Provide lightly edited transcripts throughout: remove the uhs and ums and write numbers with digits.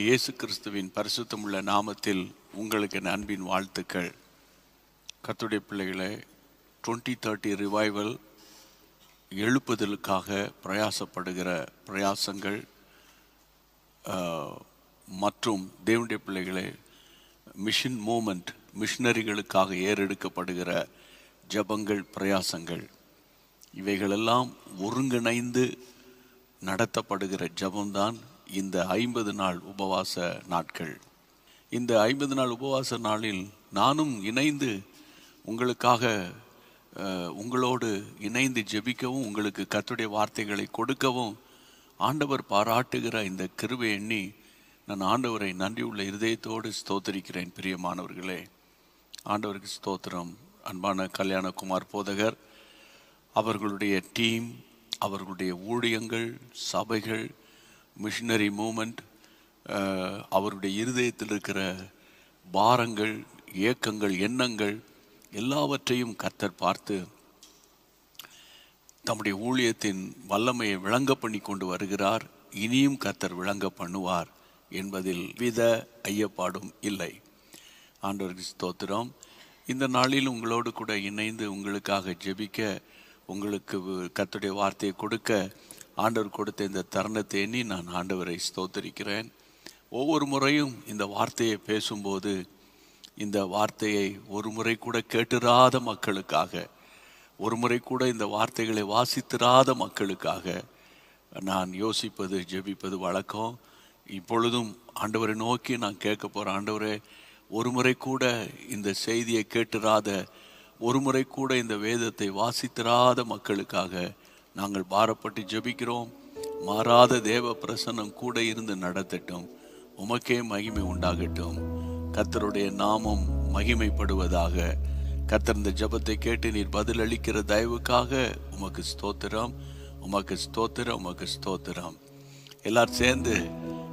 இயேசு கிறிஸ்துவின் பரிசுத்தமுள்ள நாமத்தில் உங்களுக்கு என் அன்பின் வாழ்த்துக்கள். கர்த்தருடைய பிள்ளைகளே, 2030 ரிவைவல் எழுப்புதலுக்காக பிரயாசப்படுகிற பிரயாசங்கள் மற்றும் தேவனுடைய பிள்ளைகளே மிஷன் மூமெண்ட், மிஷனரிகளுக்காக ஏறெடுக்கப்படுகிற ஜபங்கள், பிரயாசங்கள், இவைகளெல்லாம் ஒருங்கிணைந்து நடத்தப்படுகிற ஜபம்தான் இந்த 50 நாள் உபவாச நாட்கள். இந்த 50 நாள் உபவாச நாளில் நானும் இணைந்து உங்களுக்காக உங்களோடு இணைந்து ஜெபிக்கவும், உங்களுக்கு கர்த்தருடைய வார்த்தைகளை கொடுக்கவும் ஆண்டவர் பாராட்டுகிற இந்த கிருபை எண்ணி நான் ஆண்டவரை நன்றியுள்ள இருதயத்தோடு ஸ்தோத்தரிக்கிறேன். பிரியமானவர்களே, ஆண்டவருக்கு ஸ்தோத்திரம். அன்பான கல்யாணகுமார் போதகர், அவர்களுடைய டீம், அவர்களுடைய ஊழியங்கள், சபைகள், மிஷனரி மூமெண்ட், அவருடைய இருதயத்தில் இருக்கிற பாரங்கள், ஏக்கங்கள், எண்ணங்கள் எல்லாவற்றையும் கர்த்தர் பார்த்து தம்முடைய ஊழியத்தின் வல்லமையை விளங்க பண்ணி கொண்டு வருகிறார். இனியும் கர்த்தர் விளங்க பண்ணுவார் என்பதில் வித ஐயப்பாடும் இல்லை. ஆண்டவருக்கு ஸ்தோத்திரம். இந்த நாளில் உங்களோடு கூட இணைந்து உங்களுக்காக ஜெபிக்க, உங்களுக்கு கர்த்தருடைய வார்த்தையை கொடுக்க ஆண்டவர் கொடுத்த இந்த தருணத்தை எண்ணி நான் ஆண்டவரை ஸ்தோத்தரிக்கிறேன். ஒவ்வொரு முறையும் இந்த வார்த்தையை பேசும்போது, இந்த வார்த்தையை ஒரு முறை கூட கேட்டிராத மக்களுக்காக, ஒரு முறை கூட இந்த வார்த்தைகளை வாசித்திராத மக்களுக்காக நான் யோசிப்பது, ஜெபிப்பது வழக்கம். இப்பொழுதும் ஆண்டவரை நோக்கி நான் கேட்க போகிறேன். ஆண்டவரே, ஒரு முறை கூட இந்த செய்தியை கேட்டிராத, ஒரு முறை கூட இந்த வேதத்தை வாசித்திராத மக்களுக்காக நாங்கள் பாரப்பட்டு ஜெபிக்கிறோம். மாறாத தேவ பிரசன்னம் கூட இருந்து நடத்தட்டும். உமக்கே மகிமை உண்டாகட்டும். கர்த்தருடைய நாமம் மகிமைப்படுவதாக. கர்த்தர் இந்த ஜெபத்தை கேட்டு நீர் பதில் அளிக்கிற தயவுக்காக உமக்கு ஸ்தோத்திரம், உமக்கு ஸ்தோத்திரம், உமக்கு ஸ்தோத்திரம். எல்லாரும் சேர்ந்து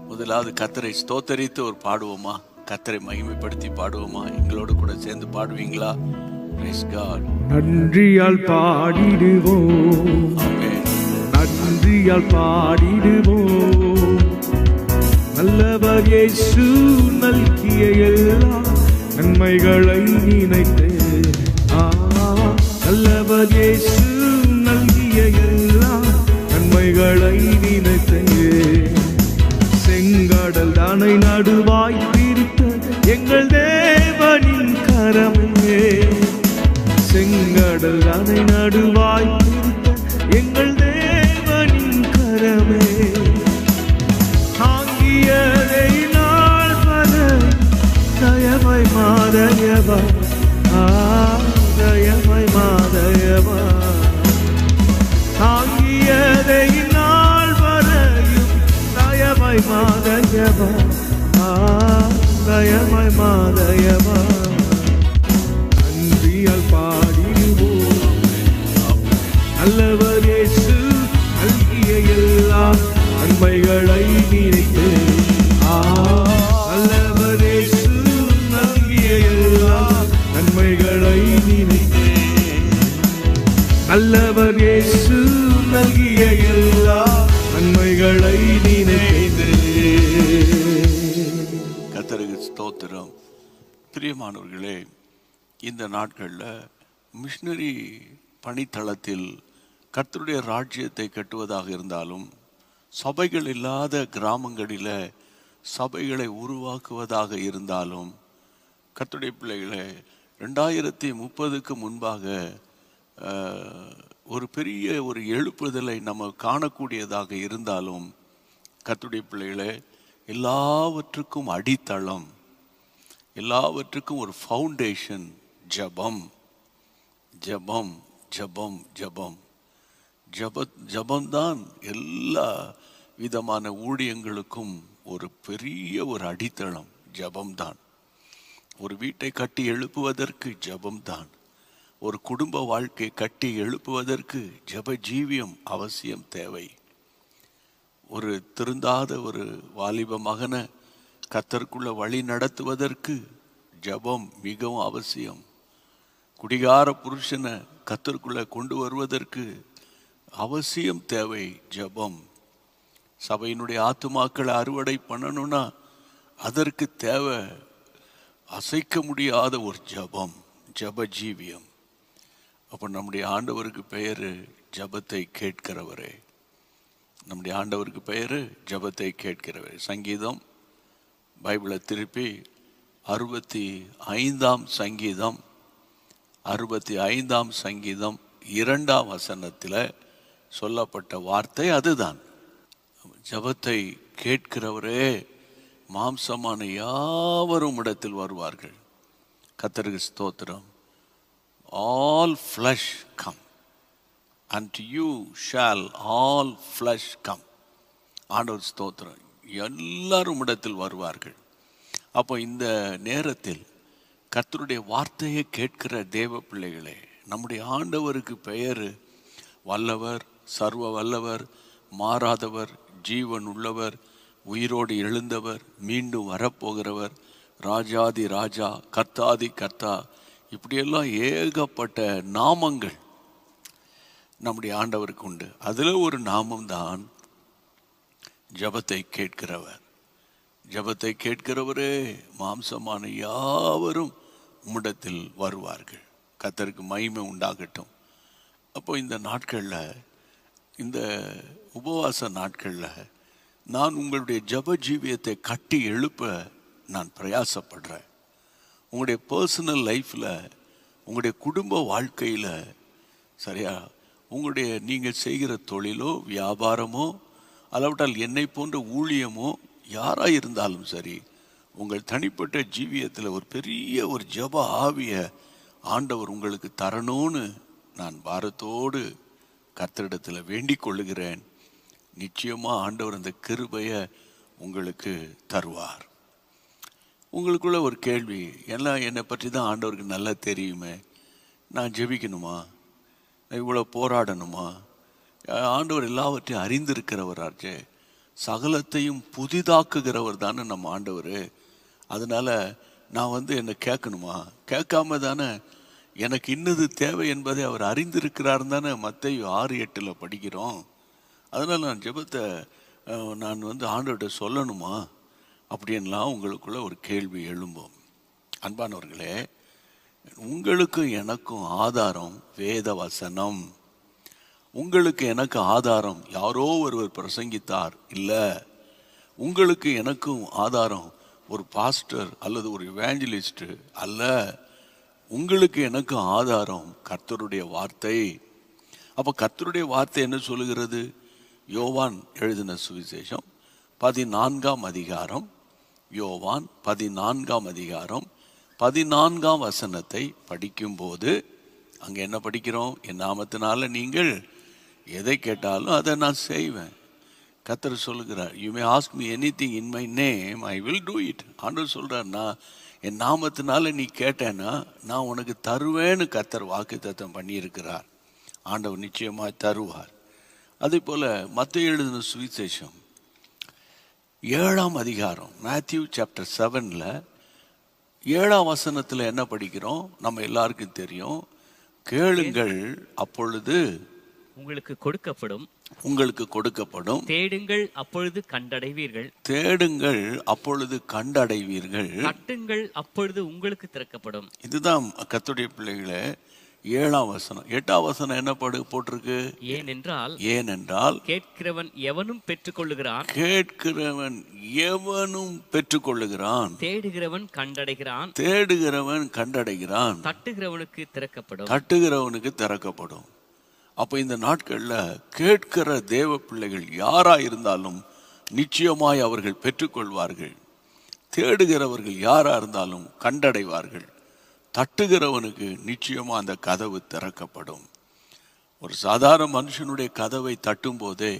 முதலாவது கர்த்தரை ஸ்தோத்தரித்து ஒரு பாடுவோமா? கர்த்தரை மகிமைப்படுத்தி பாடுவோமா? எங்களோடு கூட சேர்ந்து பாடுவீங்களா? நன்றியால் பாடிடுவோம், நன்றியால் பாடிடுவோம். நல்லவர் இயேசு நல்கிய எல்லா நன்மைகளை நினைத்து, நல்லவர் இயேசு நல்கிய எல்லா நன்மைகளை நினைத்து, செங்கடல் தானை நடுவாய் பிரித்த எங்கள் தேவனின் கரமே, செங்கடல் தானை நடுவாய் பிரித்த எங்கள் தேவனின் கரமே, தாங்கியதை நாள் பல தயவை மாதயவா, தயவை மாதயவா, தாங்கியதை நாள் வரையும் தயவை மாதயவா, தயவை மாதயவா. நன்றியால் பாடிடுவோம், நல்லவர் இயேசு நல்கிய எல்லா நன்மைகளை நினைத்து, நல்லவர் இயேசு நல்கிய எல்லா நன்மைகளை நினைத்து, நல்லவர் இயேசு நல்கிய எல்லா நன்மைகளை நினைத்து. கர்த்தருக்கு ஸ்தோத்திரம். பிரியமானவர்களே, இந்த நாட்களில் மிஷனரி பணித்தளத்தில் கர்த்தருடைய ராஜ்யத்தை கட்டுவதாக இருந்தாலும், சபைகள் இல்லாத கிராமங்களில் சபைகளை உருவாக்குவதாக இருந்தாலும், கர்த்தருடைய பிள்ளைகளை 2030க்கு முன்பாக ஒரு பெரிய ஒரு எழுப்புதலை நம்ம காணக்கூடியதாக இருந்தாலும், கர்த்தருடைய பிள்ளைகளை எல்லாவற்றுக்கும் அடித்தளம், எல்லாவற்றுக்கும் ஒரு ஃபவுண்டேஷன் ஜபம், ஜபம், ஜபம், ஜபம். ஜபம்தான் எல்லா விதமான ஊழியங்களுக்கும் ஒரு பெரிய ஒரு அடித்தளம். ஜபம்தான். ஒரு வீட்டை கட்டி எழுப்புவதற்கு ஜபம்தான். ஒரு குடும்ப வாழ்க்கை கட்டி எழுப்புவதற்கு ஜப ஜீவியம் அவசியம் தேவை. ஒரு திருந்தாத ஒரு வாலிப மகனை கர்த்தருக்குள்ள வழி நடத்துவதற்கு ஜபம் மிகவும் அவசியம். குடிகார புருஷனை கர்த்தருக்குள்ள கொண்டு வருவதற்கு அவசியம் தேவை ஜபம். சபையினுடைய ஆத்துமாக்களை அறுவடை பண்ணணும்னா அதற்கு தேவை அசைக்க முடியாத ஒரு ஜபம், ஜப ஜீவியம். அப்போ நம்முடைய ஆண்டவருக்கு பெயர் ஜபத்தை கேட்கிறவரே. நம்முடைய ஆண்டவருக்கு பெயர் ஜபத்தை கேட்கிறவரே. சங்கீதம், பைபிளை திருப்பி 65ஆம் சங்கீதம், 65ஆம் சங்கீதம் 2ஆம் வசனத்தில் சொல்லப்பட்ட வார்த்தை அதுதான். ஜபத்தை கேட்கிறவரே மாம்சமான யாவரும் இடத்தில் வருவார்கள். கர்த்தருக்கு ஸ்தோத்திரம். All flesh come, unto you shall all flesh come. ஆண்டவர் ஸ்தோத்திரம். எல்லாரும் இடத்தில் வருவார்கள். அப்போ இந்த நேரத்தில் கர்த்தருடைய வார்த்தையை கேட்கிற தேவ பிள்ளைகளே, நம்முடைய ஆண்டவருக்கு பெயர் வல்லவர், சர்வ வல்லவர், மாறாதவர், ஜீவன் உள்ளவர், உயிரோடு எழுந்தவர், மீண்டும் வரப்போகிறவர், ராஜாதி ராஜா, கர்த்தாதி கர்த்தா. இப்படியெல்லாம் ஏகப்பட்ட நாமங்கள் நம்முடைய ஆண்டவருக்கு உண்டு. அதில் ஒரு நாமம்தான் ஜபத்தை கேட்கிறவர். ஜபத்தை கேட்கிறவரே மாம்சமான யாவரும் உம்மிடத்தில் வருவார்கள். கர்த்தருக்கு மகிமை உண்டாகட்டும். அப்போ இந்த நாட்களில், இந்த உபவாச நாட்களில் நான் உங்களுடைய ஜப ஜீவியத்தை கட்டி எழுப்ப நான் பிரயாசப்படுறேன். உங்களுடைய பர்சனல் லைஃப்பில், உங்களுடைய குடும்ப வாழ்க்கையில், சரியா, உங்களுடைய நீங்கள் செய்கிற தொழிலோ வியாபாரமோ அல்லாவிட்டால் என்னை போன்ற ஊழியமோ யாராக இருந்தாலும் சரி, உங்கள் தனிப்பட்ட ஜீவியத்தில் ஒரு பெரிய ஒரு ஜப ஆவியை ஆண்டவர் உங்களுக்கு தரணும்னு நான் பாரத்தோடு கர்த்தரிடத்தில் வேண்டிக் கொள்ளுகிறேன். நிச்சயமாக ஆண்டவர் அந்த கிருபையை உங்களுக்கு தருவார். உங்களுக்குள்ள ஒரு கேள்வி, எல்லாம் என்னை பற்றி தான் ஆண்டவருக்கு நல்லா தெரியுமே, நான் ஜெபிக்கணுமா, இவ்வளோ போராடணுமா? ஆண்டவர் எல்லாவற்றையும் அறிந்திருக்கிறவராச்சே, சகலத்தையும் புதிதாக்குகிறவர் தானே நம்ம ஆண்டவர். அதனால் நான் என்னை கேட்கணுமா? கேட்காம தானே எனக்கு இன்னது தேவை என்பதை அவர் அறிந்திருக்கிறார் தானே மத்தேயு 6:8 படிக்கிறோம். அதனால் நான் ஜெபத்தை நான் ஆண்டவர்கிட்ட சொல்லணுமா அப்படின்லாம் உங்களுக்குள்ள ஒரு கேள்வி எழும்பும். அன்பானவர்களே, உங்களுக்கும் எனக்கும் ஆதாரம் வேத வசனம். உங்களுக்கு எனக்கு ஆதாரம் யாரோ ஒருவர் பிரசங்கித்தார் இல்லை. உங்களுக்கு எனக்கும் ஆதாரம் ஒரு பாஸ்டர் அல்லது ஒரு இவாஞ்சலிஸ்ட் அல்ல. உங்களுக்கு எனக்கு ஆதாரம் கர்த்தருடைய வார்த்தை. அப்போ கர்த்தருடைய வார்த்தை என்ன சொல்லுகிறது? யோவான் எழுதின சுவிசேஷம் 14ஆம் அதிகாரம், யோவான் 14ஆம் அதிகாரம் 14ஆம் வசனத்தை படிக்கும்போது அங்கே என்ன படிக்கிறோம்? என் நாமத்தினால நீங்கள் எதை கேட்டாலும் அதை நான் செய்வேன். கர்த்தர் சொல்லுகிறார், you may ask me anything in my name, I will do it. ஆண்டவர் சொல்கிறார், நான் என் நாமத்தினால நீ கேட்டேன்னா நான் உனக்கு தருவேன்னு கர்த்தர் வாக்குத்தத்தம் பண்ணியிருக்கிறார். ஆண்டவர் நிச்சயமாக தருவார். அதே போல் மத்தேயு எழுதின சுவிசேஷம் 7ஆம் அதிகாரம், மேத்யூ சாப்டர் 7ல் 7ஆம் வசனத்தில் என்ன படிக்கிறோம்? நம்ம எல்லாருக்கும் தெரியும். கேளுங்கள் அப்பொழுது உங்களுக்கு கொடுக்கப்படும், உங்களுக்கு கொடுக்கப்படும். தேடுங்கள் அப்பொழுது கண்டடைவீர்கள், தேடுங்கள் அப்பொழுது கண்டடைவீர்கள். தட்டுங்கள் அப்பொழுது உங்களுக்கு திறக்கப்படும். இதுதான் கர்த்தருடைய பிள்ளைகளே 7ஆம் வசனம். 8ஆம் வசனம் என்ன போட்டிருக்கு? ஏனென்றால் கேட்கிறவன் எவனும் பெற்றுக்கொள்ளுகிறான், கேட்கிறவன் எவனும் பெற்றுக்கொள்ளுகிறான், தேடுகிறவன் கண்டடைகிறான், தேடுகிறவன் கண்டடைகிறான், தட்டுகிறவனுக்கு திறக்கப்படும், தட்டுகிறவனுக்கு திறக்கப்படும். அப்போ இந்த நாட்களில் கேட்கிற தேவ பிள்ளைகள் யாராக இருந்தாலும் நிச்சயமாய் அவர்கள் பெற்றுக்கொள்வார்கள். தேடுகிறவர்கள் யாராக இருந்தாலும் கண்டடைவார்கள். தட்டுகிறவனுக்கு நிச்சயமாக அந்த கதவு திறக்கப்படும். ஒரு சாதாரண மனுஷனுடைய கதவை தட்டும் போதே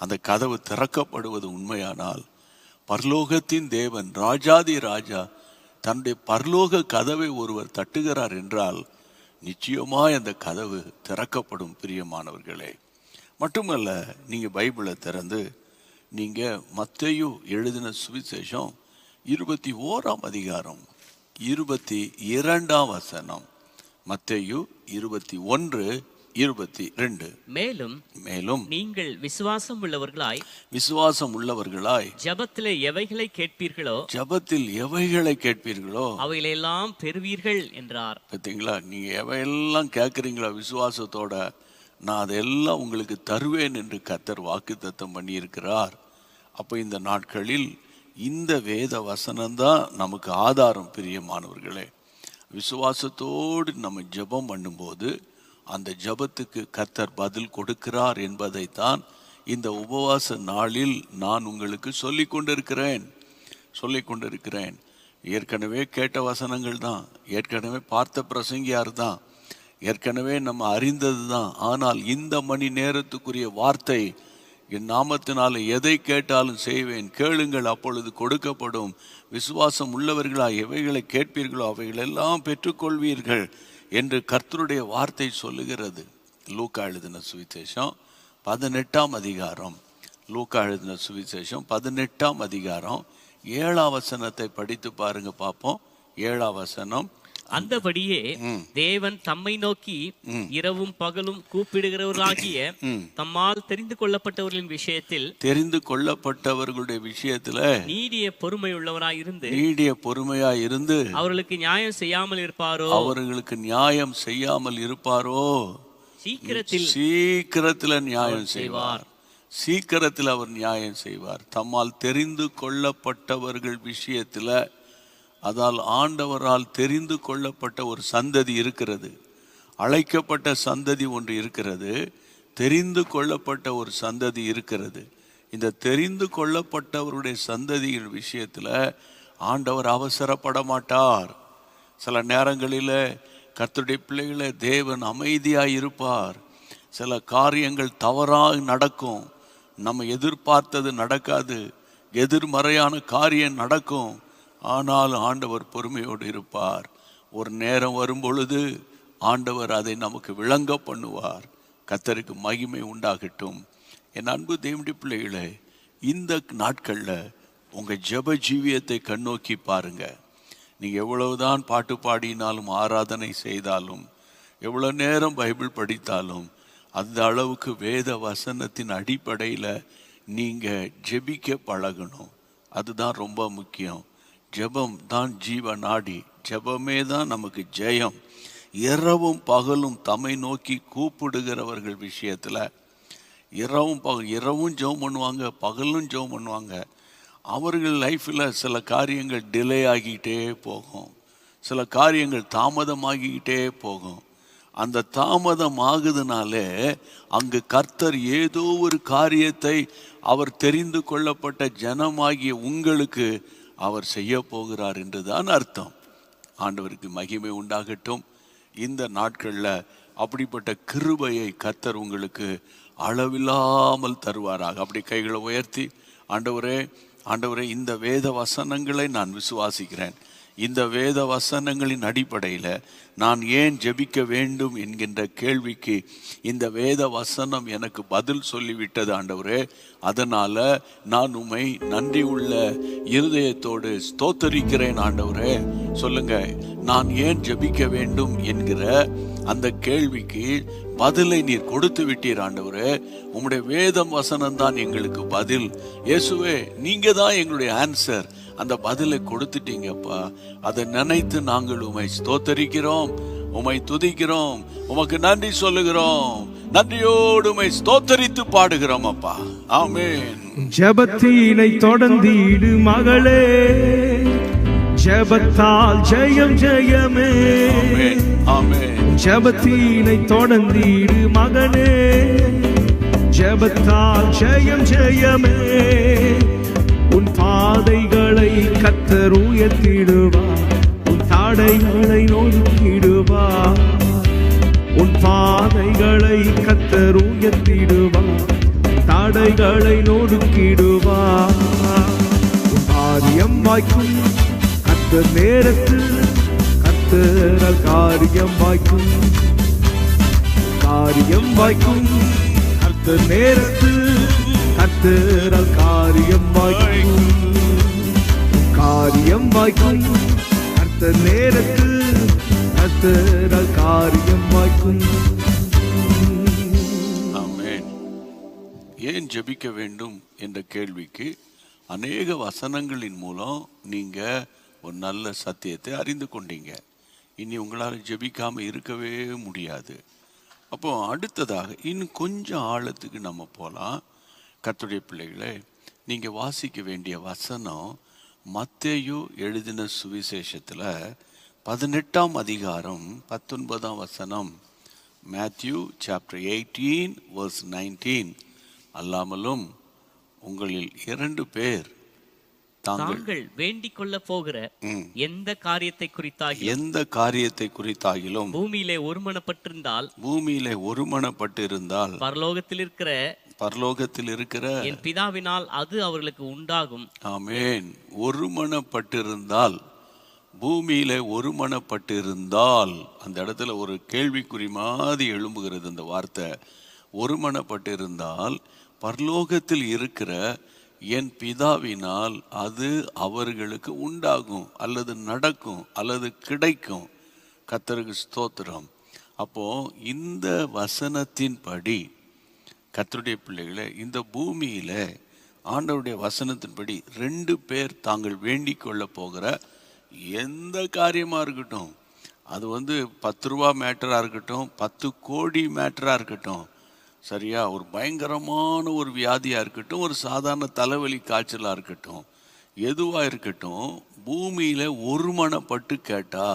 அந்த கதவு திறக்கப்படுவது உண்மையானால், பரலோகத்தின் தேவன் ராஜாதி ராஜா தன்னுடைய பரலோக கதவை ஒருவர் தட்டுகிறார் என்றால் நிச்சயமாய் அந்த கதவு திறக்கப்படும். பிரியமானவர்களே, மட்டுமல்ல, நீங்கள் பைபிளை திறந்து நீங்கள் மத்தேயு எழுதின சுவிசேஷம் 21ஆம் அதிகாரம் 22ஆம் வசனம், மத்தேயு 21, 22. மேலும் நீங்கள் விசுவாசம் உள்ளவர்களாய் ஜெபத்தில் எவைகளை கேட்பீர்களோ அவைகளெல்லாம் பெறுவீர்கள் என்றார். பார்த்தீங்களா, நீங்க எவையெல்லாம் கேட்குறீங்களோ விசுவாசத்தோட நான் அதெல்லாம் உங்களுக்கு தருவேன் என்று கர்த்தர் வாக்குத்தத்தம் பண்ணியிருக்கிறார். அப்போ இந்த நாட்களில் இந்த வேத வசனம்தான் நமக்கு ஆதாரம். பிரியமானவர்களே, விசுவாசத்தோடு நம்ம ஜெபம் பண்ணும்போது அந்த ஜெபத்துக்கு கர்த்தர் பதில் கொடுக்கிறார் என்பதைத்தான் இந்த உபவாச நாளில் நான் உங்களுக்கு சொல்லிக் கொண்டிருக்கிறேன். ஏற்கனவே கேட்ட வசனங்கள் தான், ஏற்கனவே பார்த்த பிரசங்கியார் தான், ஏற்கனவே நம்ம அறிந்தது தான். ஆனால் இந்த மணி நேரத்துக்குரிய வார்த்தை, என் நாமத்தினால எதை கேட்டாலும் செய்வேன், கேளுங்கள் அப்பொழுது கொடுக்கப்படும், விசுவாசம் உள்ளவர்களாய் எவைகளை கேட்பீர்களோ அவைகளெல்லாம் பெற்றுக்கொள்வீர்கள் என்று கர்த்தருடைய வார்த்தை சொல்லுகிறது. லூக்கா எழுதின சுவிசேஷம் 18ஆம் அதிகாரம், லூக்கா எழுதின சுவிசேஷம் 18ஆம் அதிகாரம் 7ஆம் வசனத்தை படித்து பாருங்க பார்ப்போம். 7ஆம் வசனம். அந்தபடியே தேவன் தம்மை நோக்கி இரவும் பகலும் கூப்பிடுகிறவர்களாகிய தம்மால் தெரிந்து கொள்ளப்பட்டவர்களுடைய விஷயத்துல நீடிய பொறுமையாயிருந்து அவர்களுக்கு நியாயம் செய்யாமல் இருப்பாரோ சீக்கிரத்தில் நியாயம் செய்வார். சீக்கிரத்தில் அவர் நியாயம் செய்வார். தம்மால் தெரிந்து கொள்ளப்பட்டவர்கள் விஷயத்துல, அதால் ஆண்டவரால் தெரிந்து கொள்ளப்பட்ட ஒரு சந்ததி இருக்கிறது, அழைக்கப்பட்ட சந்ததி ஒன்று இருக்கிறது, தெரிந்து கொள்ளப்பட்ட ஒரு சந்ததி இருக்கிறது. இந்த தெரிந்து கொள்ளப்பட்டவருடைய சந்ததியின் விஷயத்துல ஆண்டவர் அவசரப்பட மாட்டார். சில நேரங்களில் கர்த்தருடைய பிள்ளைகளை தேவன் அமைதியாய் இருப்பார். சில காரியங்கள் தவறாக நடக்கும், நம்ம எதிர்பார்த்தது நடக்காது, எதிர்மறையான காரியம் நடக்கும். ஆனால் ஆண்டவர் பொறுமையோடு இருப்பார். ஒரு நேரம் வரும் பொழுது ஆண்டவர் அதை நமக்கு விளங்க பண்ணுவார். கர்த்தருக்கு மகிமை உண்டாகட்டும். என் அன்பு தேவனுடைய பிள்ளைகளே, இந்த நாட்களில் உங்கள் ஜெப ஜீவியத்தை கண்ணோக்கி பாருங்க. நீங்கள் எவ்வளவுதான் பாட்டு பாடினாலும், ஆராதனை செய்தாலும், எவ்வளோ நேரம் பைபிள் படித்தாலும், அந்த அளவுக்கு வேத வசனத்தின் அடிப்படையில் நீங்கள் ஜெபிக்க பழகணும். அதுதான் ரொம்ப முக்கியம். ஜெபம் தான் ஜீவ நாடி, ஜெபமே தான் நமக்கு ஜெயம். இரவும் பகலும் தம்மை நோக்கி கூப்பிடுகிறவர்கள் விஷயத்தில் இரவும் ஜெபம் பண்ணுவாங்க, பகலும் ஜெபம் பண்ணுவாங்க. அவர்கள் லைஃப்பில் சில காரியங்கள் டிலே ஆகிக்கிட்டே போகும், சில காரியங்கள் தாமதமாகிக்கிட்டே போகும். அந்த தாமதம் ஆகுதுனாலே அங்கு கர்த்தர் ஏதோ ஒரு காரியத்தை அவர் தெரிந்து கொள்ளப்பட்ட ஜனமாகிய உங்களுக்கு அவர் செய்ய போகிறார் என்றுதான் அர்த்தம். ஆண்டவருக்கு மகிமை உண்டாகட்டும். இந்த நாட்களில் அப்படிப்பட்ட கிருபையை கர்த்தர் உங்களுக்கு அளவில்லாமல் தருவாராக. அப்படி கைகளை உயர்த்தி, ஆண்டவரே, இந்த வேத வசனங்களை நான் விசுவாசிக்கிறேன். இந்த வேத வசனங்களின் அடிப்படையில் நான் ஏன் ஜெபிக்க வேண்டும் என்கின்ற கேள்விக்கு இந்த வேத வசனம் எனக்கு பதில் சொல்லிவிட்டது ஆண்டவரே. அதனால் நான் உம்மை நன்றி உள்ள இருதயத்தோடு ஸ்தோத்தரிக்கிறேன் ஆண்டவரே. சொல்லுங்க, நான் ஏன் ஜெபிக்க வேண்டும் என்கிற அந்த கேள்விக்கு பதிலை நீர் கொடுத்து விட்டீர் ஆண்டவரே. உம்முடைய வேதம் வசனம் தான் எங்களுக்கு பதில். இயேசுவே, நீங்க தான் எங்களுடைய ஆன்சர். அந்த பதிலை கொடுத்துட்டீங்கப்பா. அதை நினைத்து நாங்கள் உம்மை ஸ்தோத்தரிக்கிறோம், உம்மை துதிக்கிறோம், உமக்கு நன்றி சொல்லுகிறோம். நன்றியோடு உம்மை ஸ்தோத்தரித்து பாடுகிறோம் அப்பா. ஆமென். ஜெபத்தினை தொடர்ந்திடு மகளே, ஜெபத்தால் ஜெயம் ஜெயமே. ஆமென். ஜெபத்தினை தொடர்ந்திடு மகனே, ஜெபத்தால் ஜெயம் ஜெயமே. உன் பாதைகளை கர்த்தர் உயர்த்திடுவார், உன் தடைகளை நொறுக்கிடுவார். உன் பாதைகளை கர்த்தர் உயர்த்திடுவார், தடைகளை நொறுக்கிடுவார். காரியம் வாய்க்கும் கர்த்தர் நேரத்தில், கர்த்தரால் காரியம் வாய்க்கும். காரியம் வாய்க்கும் கர்த்தர் நேரத்தில், கர்த்தரால் காரியம் வாய்க்கும். காரியம் வாய்க்கும் கர்த்தர் நேரத்தில், கர்த்தரால் காரியம் வாய்க்கும். ஏன் ஜெபிக்க வேண்டும் என்ற கேள்விக்கு அநேக வசனங்களின் மூலம் நீங்கள் ஒரு நல்ல சத்தியத்தை அறிந்து கொண்டீங்க. இனி உங்களால் ஜெபிக்காமல் இருக்கவே முடியாது. அப்போ அடுத்ததாக இன்னும் கொஞ்சம் ஆழத்துக்கு நம்ம போகலாம். கர்த்தருடைய பிள்ளைகளே, நீங்கள் வாசிக்க வேண்டிய வசனம் மத்தேயு எழுதின சுவிசேஷத்தில் 18ஆம் அதிகாரம் 19ஆம் வசனம். Matthew chapter 18 verse 19. அல்லாமலும் உங்களில் 2 பேர் தாங்கள் வேண்டிக் கொள்ள போகிற எந்த காரியத்தை குறித்தாகிலும் பூமியிலே ஒருமனப்பட்டிருந்தால் பரலோகத்தில் இருக்கிற என் பிதாவினால் அது அவர்களுக்கு உண்டாகும். ஆமென். ஒருமனப்பட்டிருந்தால், பூமியிலே ஒருமனப்பட்டிருந்தால், அந்த இடத்துல ஒரு கேள்விக்குறி மாதிரி எழும்புகிறது அந்த வார்த்தை. ஒருமனப்பட்டிருந்தால் பரலோகத்தில் இருக்கிற என் பிதாவினால் அது அவர்களுக்கு உண்டாகும், அல்லது நடக்கும், அல்லது கிடைக்கும். கர்த்தருக்கு ஸ்தோத்திரம். அப்போ இந்த வசனத்தின்படி கர்த்தருடைய பிள்ளைகளே, இந்த பூமியில ஆண்டவருடைய வசனத்தின்படி 2 பேர் தாங்கள் வேண்டிக் கொள்ள போகிற எந்த காரியமா இருக்கட்டும், அது 10 ரூபா மேட்டரா இருக்கட்டும், 10 கோடி மேட்டரா இருக்கட்டும், சரியா, ஒரு பயங்கரமான ஒரு வியாதியா இருக்கட்டும், ஒரு சாதாரண தலைவலி காய்ச்சலா இருக்கட்டும், எதுவா இருக்கட்டும், பூமியில ஒருமனப்பட்டு கேட்டா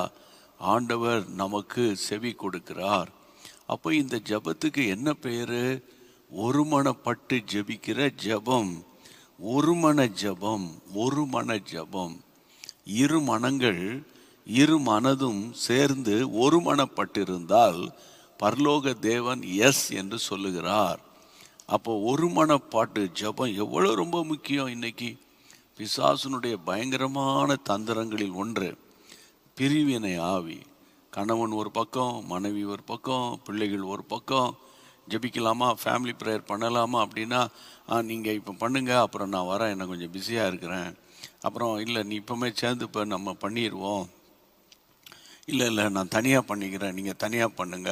ஆண்டவர் நமக்கு செவி கொடுக்கிறார். அப்போ இந்த ஜெபத்துக்கு என்ன பேரு? ஒருமனப்பட்டு ஜெபிக்கிற ஜெபம், ஒருமன ஜெபம், ஒருமன ஜெபம். இரு மனங்கள், இரு மனதும் சேர்ந்து ஒருமனப்பட்டிருந்தால் பரலோக தேவன் எஸ் என்று சொல்லுகிறார். அப்போ ஒருமனப்பாட்டு ஜெபம் எவ்வளோ ரொம்ப முக்கியம். இன்னைக்கு பிசாசுனுடைய பயங்கரமான தந்திரங்களில் ஒன்று பிரிவினை ஆவி. கணவன் ஒரு பக்கம், மனைவி ஒரு பக்கம், பிள்ளைகள் ஒரு பக்கம். ஜெபிக்கலாமா, ஃபேமிலி ப்ரேயர் பண்ணலாமா அப்படின்னா, நீங்கள் இப்போ பண்ணுங்க, அப்புறம் நான் வரேன், என்ன கொஞ்சம் பிஸியாக இருக்கிறேன், அப்புறம் இல்லை நீ இப்போமே சேர்ந்து இப்போ நம்ம பண்ணிடுவோம், இல்லை நான் தனியாக பண்ணிக்கிறேன், நீங்கள் தனியாக பண்ணுங்க.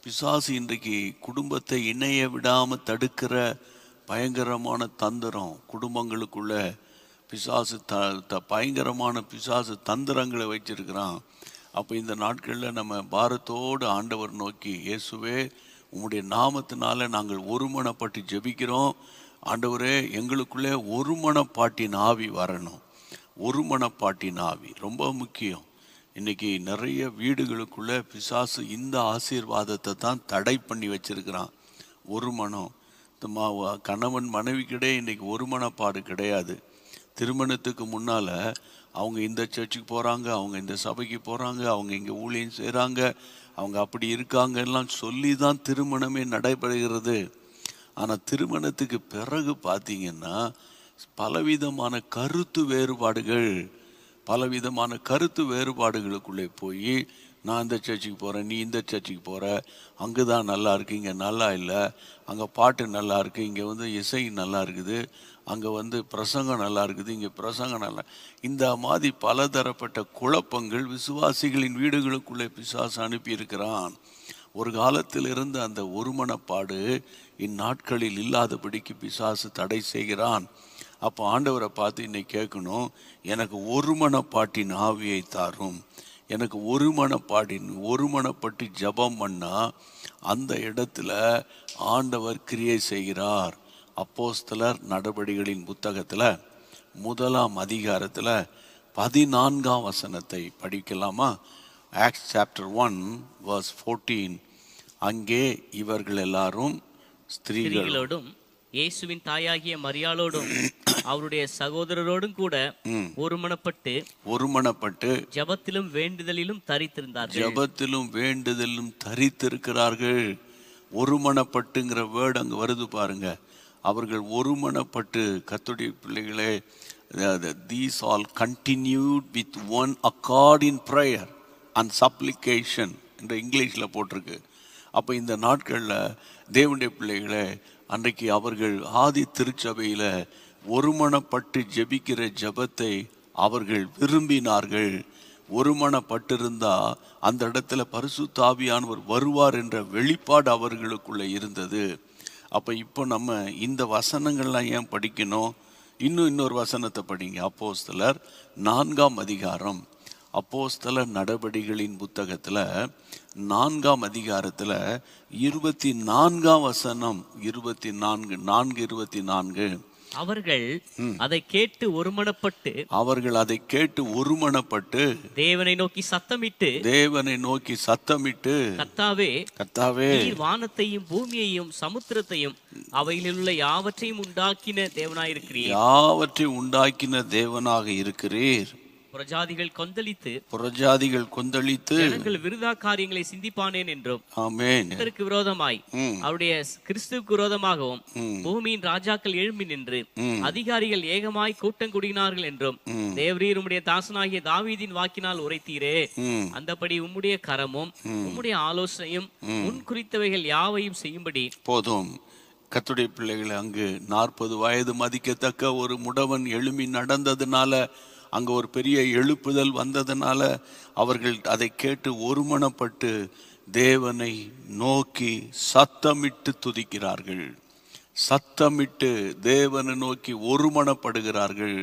பிசாசு இன்றைக்கு குடும்பத்தை இணைய விடாமல் தடுக்கிற பயங்கரமான தந்திரம். குடும்பங்களுக்குள்ள பிசாசு பயங்கரமான பிசாசு தந்திரங்களை வச்சிருக்கிறான். அப்போ இந்த நாட்களில் நம்ம பாரத்தோடு ஆண்டவர் நோக்கி, இயேசுவே உம்முடைய நாமத்தினால நாங்கள் ஒருமனப்பட்டு ஜெபிக்கிறோம். ஆண்டவரே, எங்களுக்குள்ளே ஒருமனப்பாட்டின் ஆவி வரணும். ஒருமனப்பாட்டின் ஆவி ரொம்ப முக்கியம். இன்னைக்கு நிறைய வீடுகளுக்குள்ள பிசாசு இந்த ஆசீர்வாதத்தை தான் தடை பண்ணி வச்சிருக்கிறான். ஒரு மனம். கணவன் மனைவிக்கிடையே இன்னைக்கு ஒருமனப்பாடு கிடையாது. திருமணத்துக்கு முன்னால் அவங்க இந்த சர்ச்சுக்கு போகிறாங்க, அவங்க இந்த சபைக்கு போகிறாங்க, அவங்க இங்கே ஊழியம் செய்கிறாங்க, அவங்க அப்படி இருக்காங்கலாம் சொல்லி தான் திருமணமே நடைபெறுகிறது. ஆனால் திருமணத்துக்கு பிறகு பார்த்தீங்கன்னா பலவிதமான கருத்து வேறுபாடுகளுக்குள்ளே போய், நான் இந்த சர்ச்சுக்கு போகிறேன், நீ இந்த சர்ச்சுக்கு போகிற, அங்கே தான் நல்லா இருக்குது, இங்கே நல்லா இல்லை, அங்கே பாட்டு நல்லா இருக்குது, இங்கே இசை நல்லா இருக்குது, அங்கே பிரசங்கம் நல்லா இருக்குது, இங்கே பிரசங்கம் நல்லா. இந்த மாதிரி பலதரப்பட்ட குழப்பங்கள் விசுவாசிகளின் வீடுகளுக்குள்ளே பிசாசு அனுப்பியிருக்கிறான். ஒரு காலத்தில் இருந்த அந்த ஒருமனப்பாடு இந்நாட்களில் இல்லாதபடிக்கு பிசாசு தடை செய்கிறான். அப்போ ஆண்டவரை பார்த்து இன்னைக்கு கேட்கணும், எனக்கு ஒருமனப்பாட்டின் ஆவியை தாரும். எனக்கு ஒருமனப்பட்டு ஜெபம் பண்ணா அந்த இடத்துல ஆண்டவர் கிரியை செய்கிறார். அப்போஸ்தலர் நடபடிகளின் புத்தகத்தில் 1ஆம் அதிகாரத்தில் 14ஆம் வசனத்தை படிக்கலாமா? Acts chapter 1 verse 14. அங்கே இவர்கள் எல்லாரும் ஸ்திரீகளோடும் இயேசுவின் தாயாகிய மரியாளோடும் அவருடைய சகோதரரோடும் கூட ஒருமனப்பட்டு ஜெபத்திலும் வேண்டுதலிலும் தரித்திருக்கிறார்கள். ஒருமனப்பட்டுங்கிற வேர்டு அங்கே வருது பாருங்க. அவர்கள் ஒருமனப்பட்டு, கர்த்தருடைய பிள்ளைகளே, these all continued with one accord in prayer and supplication என்ற இங்கிலீஷில் போட்டிருக்கு. அப்போ இந்த நாட்களில் தேவனுடைய பிள்ளைகளே, அன்றைக்கு அவர்கள் ஆதி திருச்சபையில் ஒருமனப்பட்டு ஜெபிக்கிற ஜெபத்தை அவர்கள் விரும்பினார்கள். ஒருமனப்பட்டிருந்தா அந்த இடத்துல பரிசுத்த ஆவியானவர் வருவார் என்ற வெளிப்பாடு அவர்களுக்குள்ளே இருந்தது. அப்போ இப்போ நம்ம இந்த வசனங்கள்லாம் ஏன் படிக்கணும்? இன்னொரு வசனத்தை படிங்க. அப்போஸ்தலர் 4ஆம் அதிகாரம், அப்போஸ்தலர் நடபடிகளின் புத்தகத்தில் 4ஆம் அதிகாரத்தில் 24ஆம் வசனம், 24 அவர்கள் அதை கேட்டு ஒருமனப்பட்டு தேவனை நோக்கி சத்தமிட்டு கர்த்தாவே நீர் வானத்தையும் பூமியையும் சமுத்திரத்தையும் அவைகளிலுள்ள யாவற்றையும் உண்டாக்கின தேவனாக இருக்கிறீர். புறஜாதிகள் கொந்தளித்து ஜனங்கள் விருதா காரியங்களை சிந்திப்பானேன் என்றும், ஆமென், கர்த்தருக்கு விரோதமாய் அவருடைய கிறிஸ்துவுக்கு விரோதமாகவும் பூமியின் ராஜாக்கள் எழும்பி நின்று அதிகாரிகள் ஏகமாய் கூட்டம் கூடினார்கள் என்றும் தேவரீர் உம்முடைய தாசனாகிய தாவீதின் வாக்கினால் உரைத்தீரே. அந்தபடி உம்முடைய கரமும் உம்முடைய ஆலோசனையும் முன் குறித்தவைகள் யாவையும் செய்யும்படி. போதும். கர்த்தருடைய பிள்ளைகளை, அங்கு 40 வயது மதிக்கத்தக்க ஒரு முடவன் எழும்பி நடந்ததுனால, அங்கே ஒரு பெரிய எழுப்புதல் வந்ததுனால அவர்கள் அதை கேட்டு ஒருமனப்பட்டு தேவனை நோக்கி சத்தமிட்டு துதிக்கிறார்கள். சத்தமிட்டு தேவனை நோக்கி ஒருமனப்படுகிறார்கள்.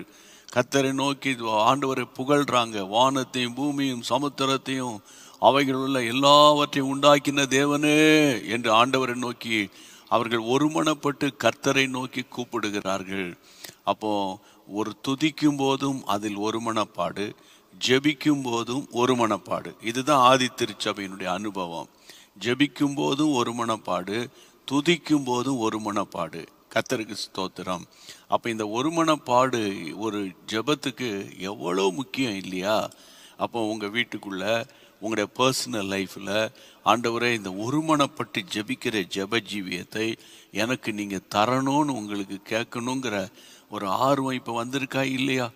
கர்த்தரை நோக்கி ஆண்டவரை புகழ்றாங்க. வானத்தையும் பூமியும் சமுத்திரத்தையும் அவைகள் உள்ள எல்லாவற்றையும் உண்டாக்கின தேவனே என்று ஆண்டவரை நோக்கி அவர்கள் ஒருமனப்பட்டு கர்த்தரை நோக்கி கூப்பிடுகிறார்கள். அப்போ ஒரு துதிக்கும் போதும் அதில் ஒருமனப்பாடு, ஜெபிக்கும் போதும் ஒருமனப்பாடு. இதுதான் ஆதி திருச்சபையினுடைய அனுபவம். ஜெபிக்கும் போதும் ஒருமனப்பாடு, துதிக்கும் போதும் ஒருமனப்பாடு. கர்த்தருக்கு ஸ்தோத்திரம். அப்போ இந்த ஒருமனப்பாடு ஒரு ஜெபத்துக்கு எவ்வளோ முக்கியம் இல்லையா? அப்போ உங்கள் வீட்டுக்குள்ள, உங்களுடைய பர்சனல் லைஃப்பில், ஆண்டவரே இந்த ஒருமனப்பட்டு ஜெபிக்கிற ஜெப ஜீவியத்தை எனக்கு நீங்கள் தரணும்னு உங்களுக்கு கேட்கணுங்கிற ஒரு ஆர்வம் இப்போ வந்திருக்கா இல்லையா?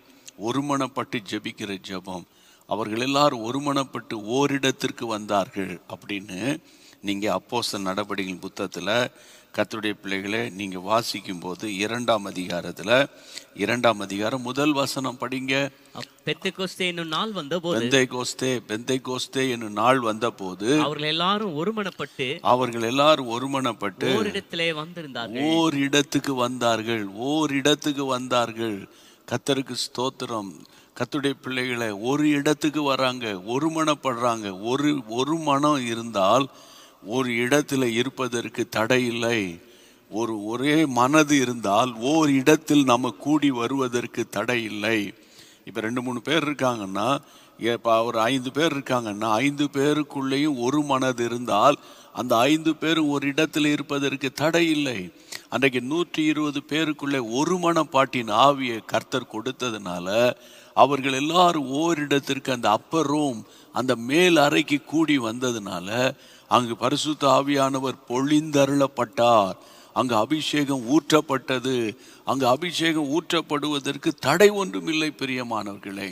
ஒருமனப்பட்டு ஜெபிக்கிற ஜெபம். அவர்கள் எல்லாரும் ஒருமனப்பட்டு ஓரிடத்திற்கு வந்தார்கள் அப்படின்னு நீங்கள் அப்போஸ்தலர் நடபடிகளின் புத்தகத்தில் கர்த்தருடைய பிள்ளைகளை நீங்கள் வாசிக்கும் போது 2ஆம் அதிகாரம் முதல் வசனம் படிங்க. பெந்தெகோஸ்தே என்னும் நாள் வந்தபோது அவர்கள் எல்லாரும் ஒருமனப்பட்டு ஓரிடத்துக்கு வந்தார்கள். கர்த்தருக்கு ஸ்தோத்திரம். கர்த்தருடைய பிள்ளைகளை ஒரு இடத்துக்கு வராங்க, ஒருமனப்படுறாங்க. ஒரு மனம் இருந்தால் ஒரு இடத்துல இருப்பதற்கு தடை இல்லை. ஒரே மனது இருந்தால் ஓர் இடத்தில் நம்ம கூடி வருவதற்கு தடை இல்லை. இப்போ 2-3 பேர் இருக்காங்கன்னா, இப்போ ஒரு 5 பேர் இருக்காங்கன்னா, 5 பேருக்குள்ளேயும் ஒரு மனது இருந்தால் அந்த 5 பேரும் ஒரு இடத்துல இருப்பதற்கு தடை இல்லை. அன்றைக்கு 120 பேருக்குள்ளே ஒரு மனப்பாட்டின் ஆவியை கர்த்தர் கொடுத்ததுனால அவர்கள் எல்லாரும் ஓரிடத்திற்கு, அந்த அப்பர் ரூம், அந்த மேல் அறைக்கு கூடி வந்ததுனால அங்கு பரிசுத்த ஆவியானவர் பொழிந்தருளப்பட்டார். அங்கு அபிஷேகம் ஊற்றப்பட்டது. அங்கு அபிஷேகம் ஊற்றப்படுவதற்கு தடை ஒன்றும் இல்லை பிரியமானவர்களே.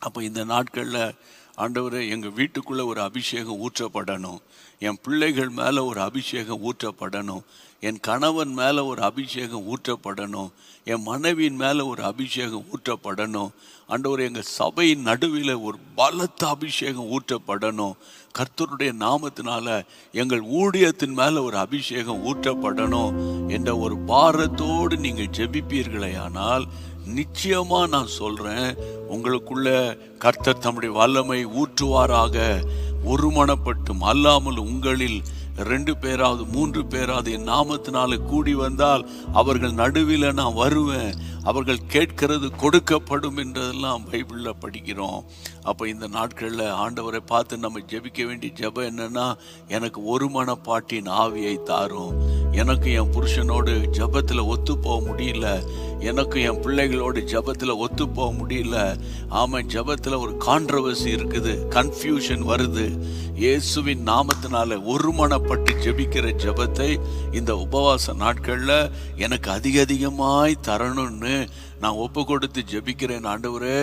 அப்போ இந்த நாட்களில் ஆண்டவரே, எங்கள் வீட்டுக்குள்ளே ஒரு அபிஷேகம் ஊற்றப்படணும், என் பிள்ளைகள் மேலே ஒரு அபிஷேகம் ஊற்றப்படணும், என் கணவன் மேலே ஒரு அபிஷேகம் ஊற்றப்படணும், என் மனைவியின் மேலே ஒரு அபிஷேகம் ஊற்றப்படணும். ஆண்டவரே, எங்கள் சபையின் நடுவில் ஒரு பலத்த அபிஷேகம் ஊற்றப்படணும். கர்த்தருடைய நாமத்தினால எங்கள் ஊழியத்தின் மேலே ஒரு அபிஷேகம் ஊற்றப்படணும் என்ற ஒரு பாரத்தோடு நீங்கள் ஜெபிப்பீர்களே ஆனால் நிச்சயமா நான் சொல்றேன், உங்களுக்குள்ள கர்த்தர் தம்முடைய வல்லமை ஊற்றுவாராக. ஒருமனப்பட்டும் அல்லாமல் உங்களில் 2 பேராவது 3 பேராவது என் நாமத்தினால கூடி வந்தால் அவர்கள் நடுவில் நான் வருவேன், அவர்கள் கேட்கிறது கொடுக்கப்படும் என்றதெல்லாம் பைபிளில் படிக்கிறோம். அப்போ இந்த நாட்களில் ஆண்டவரை பார்த்து நம்ம ஜெபிக்க வேண்டிய ஜெபம் என்னன்னா, எனக்கு ஒரு மனப்பாட்டின் ஆவியை தாரும். எனக்கு என் புருஷனோடு ஜெபத்தில் ஒத்து போக முடியல, எனக்கு என் பிள்ளைகளோடு ஜெபத்தில் ஒத்து போக முடியல. ஆமாம், ஜெபத்தில் ஒரு கான்ட்ரவர்சி இருக்குது, கன்ஃபியூஷன் வருது. இயேசுவின் நாமத்தினால ஒருமனப்பட்டு ஜெபிக்கிற ஜெபத்தை இந்த உபவாச நாட்களில் எனக்கு அதிகமாய் தரணும்னு நான் ஒப்பு கொடுத்து ஜெபிக்கிறேன். ஆண்டவரே,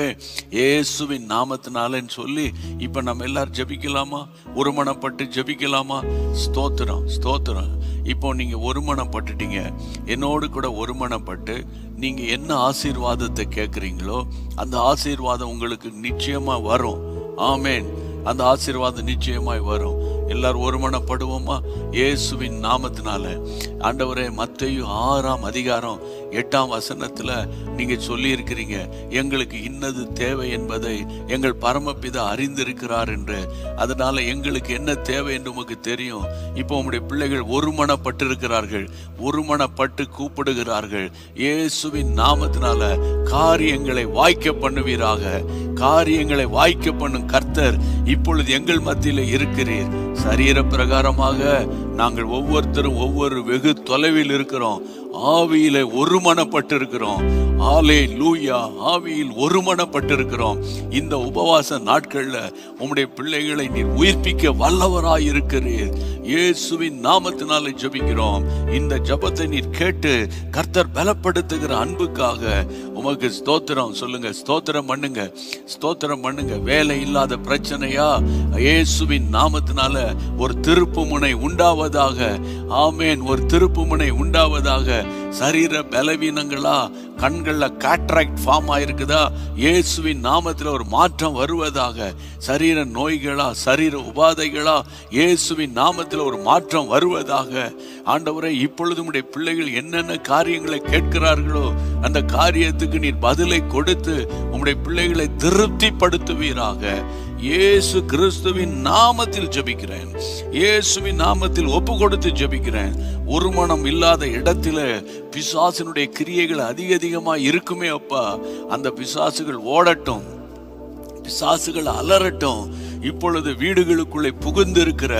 இயேசுவின் நாமத்தினாலன்னு சொல்லி இப்போ நம்ம எல்லாரும் ஜெபிக்கலாமா? ஒருமனப்பட்டு ஜெபிக்கலாமா? ஸ்தோத்திரம், ஸ்தோத்திரம். இப்போ நீங்கள் ஒருமனப்பட்டுட்டீங்க, என்னோடு கூட ஒருமனப்பட்டு நீங்கள் என்ன ஆசீர்வாதத்தை கேட்குறீங்களோ அந்த ஆசீர்வாதம் உங்களுக்கு நிச்சயமாக வரும். ஆமேன். அந்த ஆசீர்வாதம் நிச்சயமாய் வரும். எல்லாரும் ஒருமனப்படுவோமா? இயேசுவின் நாமத்தினால. ஆண்டவரே, மத்தேயு 6ஆம் அதிகாரம் 8ஆம் வசனத்துல நீங்க சொல்லி இருக்கிறீங்க, எங்களுக்கு இன்னது தேவை என்பதை எங்கள் பரமபிதா அறிந்திருக்கிறார் என்று. அதனால எங்களுக்கு என்ன தேவை என்று உமக்கு தெரியும். இப்போ உம்முடைய பிள்ளைகள் ஒருமனப்பட்டிருக்கிறார்கள், ஒருமனப்பட்டு கூப்பிடுகிறார்கள். இயேசுவின் நாமத்தினால காரியங்களை வாய்க்க பண்ணுவீராக. காரியங்களை வாய்க்க பண்ணும் கர்த்தர் இப்பொழுது எங்கள் மத்தியில இருக்கிறீர். சரீர பிரகாரமாக நாங்கள் ஒவ்வொருத்தரும் ஒவ்வொரு வெகு தொலைவில் இருக்கிறோம், ஆவியில ஒருமனப்பட்டிருக்கிறோம். ஹல்லேலூயா, ஆவியில் ஒருமனப்பட்டிருக்கிறோம். இந்த உபவாச நாட்கள்ல உம்முடைய பிள்ளைகளை நீர் உயிர்ப்பிக்க வல்லவராய் இருக்கிறீர். இயேசுவின் நாமத்தினாலே ஜெபிக்கிறோம். இந்த ஜெபத்தை நீர் கேட்டு கர்த்தர் பலப்படுத்துகிற அன்புக்காக உமக்கு ஸ்தோத்திரம். சொல்லுங்க, ஸ்தோத்திரம் பண்ணுங்க, ஸ்தோத்திரம் பண்ணுங்க. வேலை இல்லாத பிரச்சனையா, இயேசுவின் நாமத்தினால ஒரு திருப்பு முனை உண்டாவதாக. ஆமேன், ஒரு திருப்பு முனை உண்டாவதாக. சரீர பலவீனங்களா, கண்கள்ல கேட்ராக்ட் ஃபார்ம் ஆயிருக்குதா, இயேசுவின் நாமத்துல ஒரு மாற்றம் வருவதாக. சரீர நோய்களா, சரீர உபாதைகளா, இயேசுவின் நாமத்துல ஒரு மாற்றம் வருவதாக. ஆண்டவரே, இப்பொழுது உம்முடைய பிள்ளைகள் என்னென்ன காரியங்களை கேட்கிறார்களோ அந்த காரியத்துக்கு நீர் பதிலை கொடுத்து உம்முடைய பிள்ளைகளை திருப்திப்படுத்துவீராக. இயேசு கிறிஸ்துவின் நாமத்தில் ஜெபிக்கிறேன், இயேசுவின் நாமத்தில் ஒப்பு கொடுத்து ஜெபிக்கிறேன். ஒரு மனம் இல்லாத இடத்துல பிசாசினுடைய கிரியைகள் அதிகமாக இருக்குமே அப்பா, அந்த பிசாசுகள் ஓடட்டும், பிசாசுகள் அலறட்டும். இப்பொழுது வீடுகளுக்குள்ளே புகுந்திருக்கிற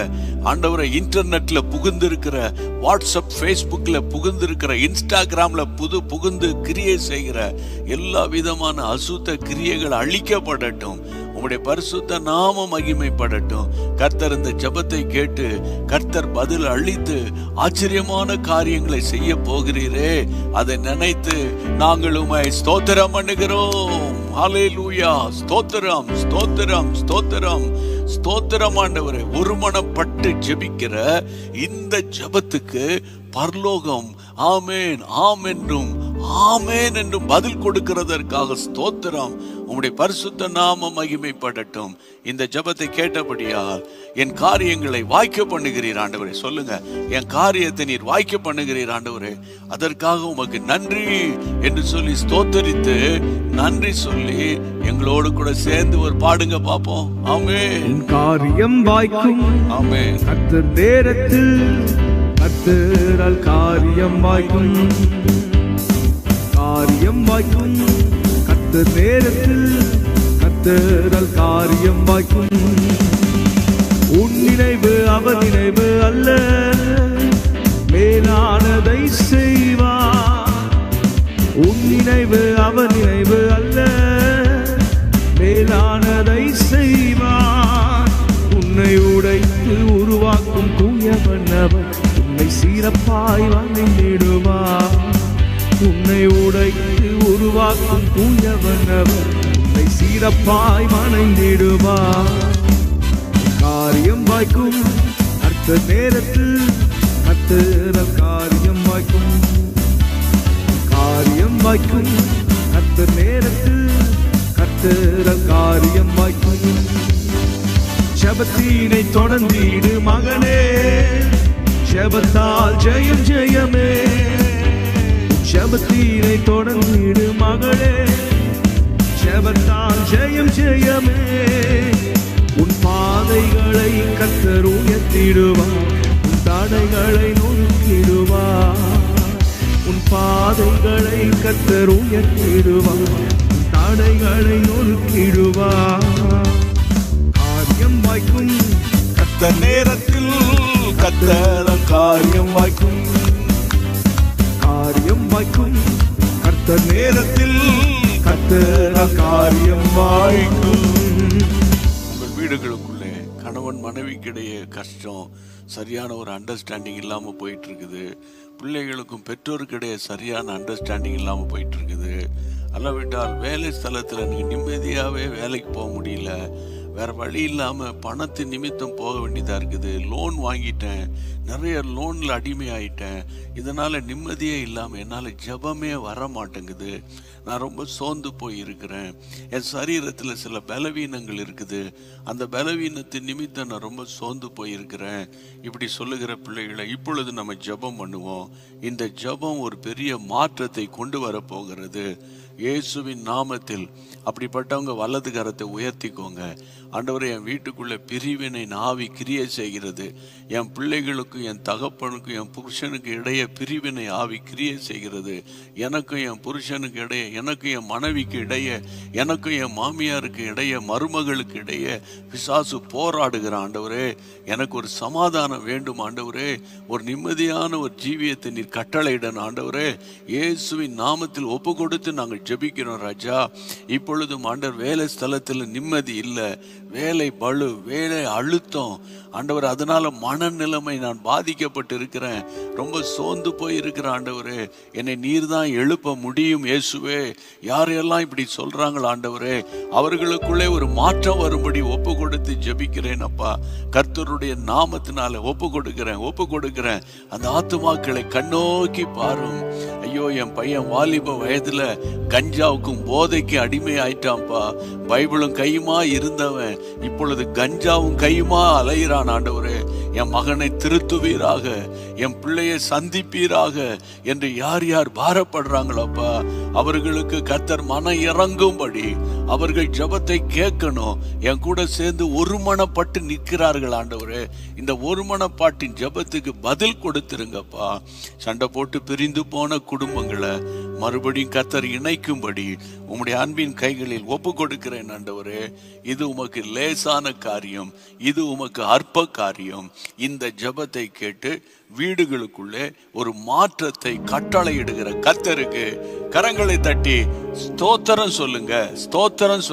ஆண்டவரை, இன்டர்நெட்ல புகுந்திருக்கிற, வாட்ஸ்அப் ஃபேஸ்புக்ல புகுந்திருக்கிற, இன்ஸ்டாகிராம்ல புகுந்து கிரியை செய்கிற எல்லா விதமான அசுத்த கிரியைகள் அழிக்கப்படட்டும். உம்முடைய பரிசுத்த நாமம் மகிமைப்படட்டும். கர்த்தர் இந்த ஜெபத்தை கேட்டு கர்த்தர் பதில் அளித்து ஆச்சரியமான காரியங்களை செய்ய போகிறீரே, அதை நினைத்து நாங்கள் உம்மை ஸ்தோத்திரம் பண்ணுகிறோம். ஹல்லேலூயா, ஸ்தோத்திரம், ஸ்தோத்திரம், ஸ்தோத்திரம், ஸ்தோத்திரம். ஆண்டவரே, ஒருமனப்பட்டு ஜெபிக்கிற இந்த ஜெபத்துக்கு பரலோகம் ஆமேன் ஆம் என்றும் ஆமேன் என்றும் பதில் கொடுக்கிறதற்காக ஸ்தோத்திரம். உம்முடைய பரிசுத்த நாமம் மகிமைப்படட்டும். இந்த ஜெபத்தை கேட்டபடியால் என் காரியங்களை வாய்க்க பண்ணுகிறீர் ஆண்டவரே. சொல்லுங்க, என் காரியத்தை நீர் வாய்க்க பண்ணுகிறீர் ஆண்டவரே, அதற்காக உமக்கு நன்றி என்று சொல்லி ஸ்தோத்தரித்து நன்றி சொல்லி எங்களோடு கூட சேர்ந்து ஒரு பாடுங்க பாப்போம். ஆமென். காரியம் வாய்க்கும். ஆமென். கர்த்தர் நேரத்தில் கர்த்தரால் காரியம் வாய்க்கும். காரியம் வாய்க்கும். கர்த்தர் நேரத்தில் கர்த்தரால் காரியம் வாய்க்கும். உன் நினைவு அவர் நினைவு அல்ல, மேலானதை செய்வார். உன் நினைவு அவர் நினைவு அல்ல, மேலானதை செய்வார். உன்னை உடைத்து உருவாக்கும் தூயவன் அவர், உன்னை சீரப்பாய் வந்திடுவார். உன்னை உடைத்து உருவாக்கும் தூயவன் அவர், உன்னை சீரப்பாய் மனைந்திடுவார். காரியம் வாய்க்கும். அடுத்த நேரத்தில் கர்த்தரால் காரியம் வாய்க்கும். காரியம் வாய்க்கும். அடுத்த நேரத்தில் கர்த்தரால் காரியம் வாய்க்கும். ஜெபத்தினை தொடர்ந்திடு மகனே, ஜெபத்தால் ஜெயம் ஜெயமே. ஜெபத்தினை தொடர்ந்திடு மகளே, ஜெபத்தால் ஜெயம் ஜெயமே. உன் பாதைகளை கர்த்தர் உயர்த்திடுவார், உன் தடைகளை நொறுக்கிடுவார். உன் பாதைகளை கர்த்தர் உயர்த்திடுவார், உன் தடைகளை நொறுக்கிடுவார். காரியம் வாய்க்கும். கர்த்தர் நேரத்தில் கர்த்தரால் காரியம் வாய்க்கும். காரியம் வாய்க்கும். கர்த்தர் நேரத்தில் கர்த்தரால் காரியம் வாய்க்கும். வீடுகளுக்குள்ளே கணவன் மனைவிக்கிடையே கஷ்டம், சரியான ஒரு அண்டர்ஸ்டாண்டிங் இல்லாமல் போயிட்டு இருக்குது. பிள்ளைகளுக்கும் பெற்றோருக்கிடையே சரியான அண்டர்ஸ்டாண்டிங் இல்லாமல் போயிட்டு இருக்குது. அல்லாவிட்டால் வேலை ஸ்தலத்தில் நீங்கள் நிம்மதியாகவே வேலைக்கு போக முடியல. வேற வழி இல்லாம பணத்தின் நிமித்தம் போக வேண்டியதா இருக்குது. லோன் வாங்கிட்டேன், நிறைய லோன்ல அடிமை ஆயிட்டேன், இதனால நிம்மதியே இல்லாம என்னால ஜெபமே வர மாட்டேங்குது, நான் ரொம்ப சோர்ந்து போய் இருக்கிறேன், என் சரீரத்துல சில பலவீனங்கள் இருக்குது, அந்த பலவீனத்தின் நிமித்தம் நான் ரொம்ப சோர்ந்து போய் இருக்கிறேன். இப்படி சொல்லுகிற பிள்ளைகளை இப்பொழுது நம்ம ஜெபம் பண்ணுவோம். இந்த ஜெபம் ஒரு பெரிய மாற்றத்தை கொண்டு வர போகிறது. இயேசுவின் நாமத்தில் அப்படிப்பட்டவங்க வலது கரத்தை உயர்த்திக்கோங்க. ஆண்டவரே, என் வீட்டுக்குள்ள பிரிவினை ஆவி கிரியை செய்கிறது, என் பிள்ளைகளுக்கும் என் தகப்பனுக்கும் என் புருஷனுக்கு இடையே பிரிவினை ஆவி கிரியை செய்கிறது, எனக்கும் என் புருஷனுக்கு இடையே, எனக்கும் என் மனைவிக்கு இடையே, எனக்கும் என் மாமியாருக்கு இடையே, மருமகளுக்கு இடையே பிசாசு போராடுகிறான். ஆண்டவரே, எனக்கு ஒரு சமாதானம் வேண்டும் ஆண்டவரே, ஒரு நிம்மதியான ஒரு ஜீவியத்தை நீர் கட்டளையிடணும் ஆண்டவரே. இயேசுவின் நாமத்தில் ஒப்பு கொடுத்து நாங்கள் ஜெபிக்கிறோம் ராஜா. இப்பொழுதும் ஆண்டவர், வேலை ஸ்தலத்தில் நிம்மதி இல்லை, வேலை பளு, வேலை அழுத்தம் ஆண்டவர், அதனால மனநிலைமை நான் பாதிக்கப்பட்டு இருக்கிறேன், ரொம்ப சோர்ந்து போய் இருக்கிற ஆண்டவரே, என்னை நீர் தான் எழுப்ப முடியும் இயேசுவே. யாரெல்லாம் இப்படி சொல்றாங்களோ ஆண்டவரே, அவர்களுக்குள்ளே ஒரு மாற்றம் வரும்படி ஒப்பு கொடுத்து ஜெபிக்கிறேன் அப்பா. கர்த்தருடைய நாமத்தினால ஒப்பு கொடுக்கிறேன். அந்த ஆத்துமாக்களை கண்ணோக்கி பாரும். ஐயோ, என் பையன் வாலிப வயதுல கஞ்சாவுக்கும் போதைக்கு அடிமை ஆயிட்டான்ப்பா. பைபிளும் கையுமா இருந்தவன் இப்பொழுது கஞ்சாவும் கையுமா அலையிறான் ஆண்டவரே. என் மகனை திருத்துவீராக, என் பிள்ளையை சந்திப்பீராக என்று யார் யார் பாரப்படுறாங்களப்பா, அவர்களுக்கு கர்த்தர் மனம் இறங்கும்படி அவர்கள் ஜெபத்தை கேட்கணும். என் கூட சேர்ந்து ஒருமனப்பட்டு நிற்கிறார்கள் ஆண்டவரே. இந்த ஒருமனப்பாட்டின் ஜெபத்துக்கு பதில் கொடுத்துருங்கப்பா. சண்டை போட்டு பிரிந்து போன குடும்பங்களை மறுபடியும் கர்த்தர் இணைக்கும்படி உம்முடைய அன்பின் கைகளில் ஒப்பு கொடுக்கிறேன் ஆண்டவரே. இது உமக்கு லேசான காரியம், இது உமக்கு அற்ப காரியம். இந்த ஜெபத்தை கேட்டு வீடுகளுக்குள்ளே ஒரு மாற்றத்தை கட்டளையிடுகிற கர்த்தருக்கு கரங்களை தட்டி ஸ்தோத்திரம் சொல்லுங்க. ஸ்தோத்திரம்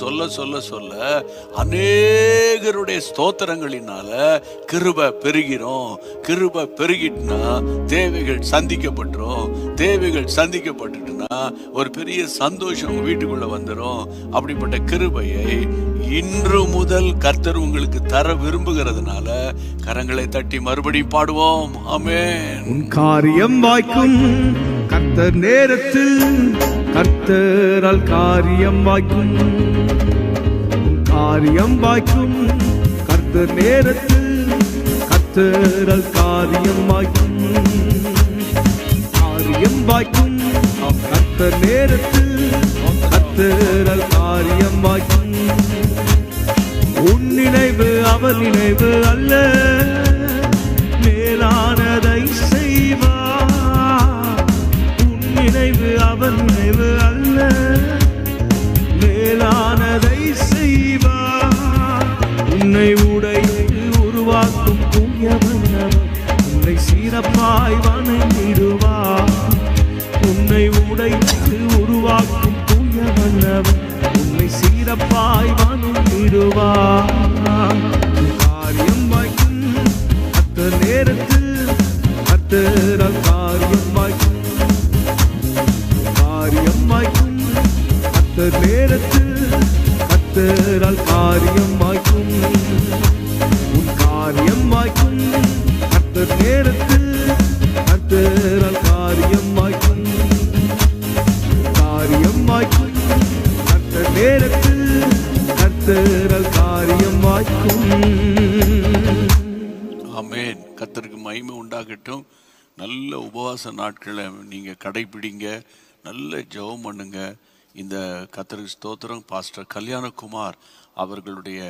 சொல்ல சொல்ல சொல்ல அநேகருடைய ஸ்தோத்திரங்களினால கிருபை பெருகிறோம். கிருபை பெருகிட்டுனா தேவைகள் சந்திக்கப்பட்டுட்டுனா ஒரு பெரிய சந்தோஷம் வீட்டுக்குள்ள வந்துடும். அப்படிப்பட்ட கிருபையை இன்று முதல் கர்த்தர் உங்களுக்கு தர விரும்புகிறதுனால கரங்களை தட்டி மறுபடியும் பாடுவோம். ஆமென். உன் காரியம் வாய்க்கும் கர்த்தர் நேரத்தில், கர்த்தரால் காரியம் வாய்க்கும். உன் காரியம் வாய்க்கும் கர்த்தர் நேரத்தில், கர்த்தரால் காரியம் வாய்க்கும். காரியம் வாய்க்கும் கர்த்தர் நேரத்தில், கர்த்தரால் காரியம் வாய்க்கும். உன் நினைவு அவர் நினைவு அல்ல, மேலானதை செய்வார். உன் நினைவு அவர் நினைவு அல்ல, மேலானதை செய்வார். உன்னை உடைத்து உருவாக்கும் தூயவன் அவர், உன்னை சீரப்பாய் வணங்கிடுவார். உன்னை உடைத்து உருவாக்கும் தூயவன் அவர், உன்னை சீரப்பாய் வணங்கிடுவார். காரியம் வாய்க்கும் கர்த்தர் நேரத்தில், கர்த்தரால் காரியம் வாய்க்கும். காரியம் வாய்க்கும் கர்த்தர் நேரத்தில், கர்த்தரால் காரியம் வாய்க்கும். உன் காரியம் வாய்க்கும் கர்த்தர் நேரத்தில், கர்த்தரால் காரியம் வாய்க்கும். காரியம் வாய்க்கும் கர்த்தர் நேரத்தில், கர்த்தரால் காரியம் வாய்க்கும். ஆமென். கர்த்தருக்கு மகிமை உண்டாகட்டும். நல்ல உபவாச நாட்களை நீங்க கடைபிடிங்க, நல்ல ஜெபம் பண்ணுங்க. இந்த கர்த்தருக்கு ஸ்தோத்திரம். பாஸ்டர் கல்யாணகுமார் அவர்களுடைய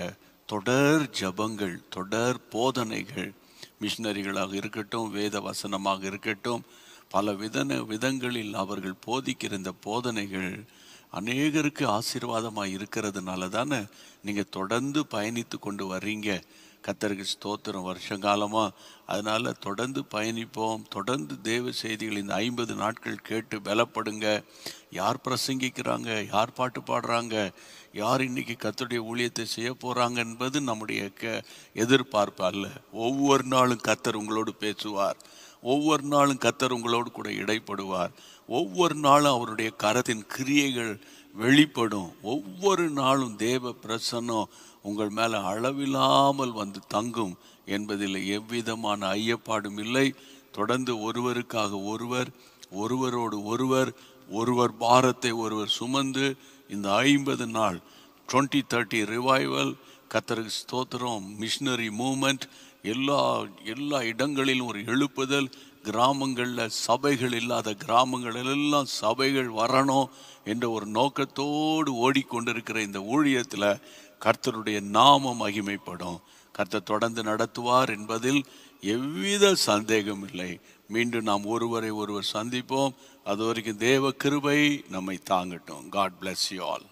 தொடர் ஜெபங்கள், தொடர் போதனைகள், மிஷினரிகளாக இருக்கட்டும், வேத வசனமாக இருக்கட்டும், பல விதங்களில் அவர்கள் போதிக்கிற இந்த போதனைகள் அநேகருக்கு ஆசீர்வாதமாக இருக்கிறதுனால தானே நீங்கள் தொடர்ந்து பயணித்து கொண்டு வர்றீங்க. கர்த்தருக்கு ஸ்தோத்திரம். வருஷங்காலமாக அதனால் தொடர்ந்து பயணிப்போம். தொடர்ந்து தேவ செய்திகள் இந்த 50 நாட்கள் கேட்டு பலப்படுங்க. யார் பிரசங்கிக்கிறாங்க, யார் பாட்டு பாடுறாங்க, யார் இன்னைக்கு கர்த்தருடைய ஊழியத்தை செய்ய போகிறாங்க என்பது நம்முடைய எதிர்பார்ப்பு அல்ல. ஒவ்வொரு நாளும் கர்த்தர் உங்களோடு பேசுவார். ஒவ்வொரு நாளும் கர்த்தர் உங்களோடு கூட இடைப்படுவார். ஒவ்வொரு நாளும் அவருடைய கரத்தின் கிரியைகள் வெளிப்படும். ஒவ்வொரு நாளும் தேவ பிரசன்னம் உங்கள் மேலே அளவில்லாமல் வந்து தங்கும் என்பதில் எவ்விதமான ஐயப்பாடும் இல்லை. தொடர்ந்து ஒருவருக்காக ஒருவர், ஒருவரோடு ஒருவர், ஒருவர் பாரத்தை ஒருவர் சுமந்து இந்த 50 நாள் 2030 ரிவைவல், கர்த்தருக்கு ஸ்தோத்திரம், மிஷனரி மூமெண்ட், எல்லா இடங்களிலும் ஒரு எழுப்புதல், கிராமங்களில் சபைகள் இல்லாத கிராமங்களெல்லாம் சபைகள் வரணும் என்ற ஒரு நோக்கத்தோடு ஓடிக்கொண்டிருக்கிற இந்த ஊழியத்தில் கர்த்தருடைய நாமம் மகிமைப்படும். கர்த்தர் தொடர்ந்து நடத்துவார் என்பதில் எவ்வித சந்தேகம் இல்லை. மீண்டும் நாம் ஒருவரை ஒருவர் சந்திப்போம். அது வரைக்கும் தேவ கிருபை நம்மை தாங்கட்டும். God bless you all.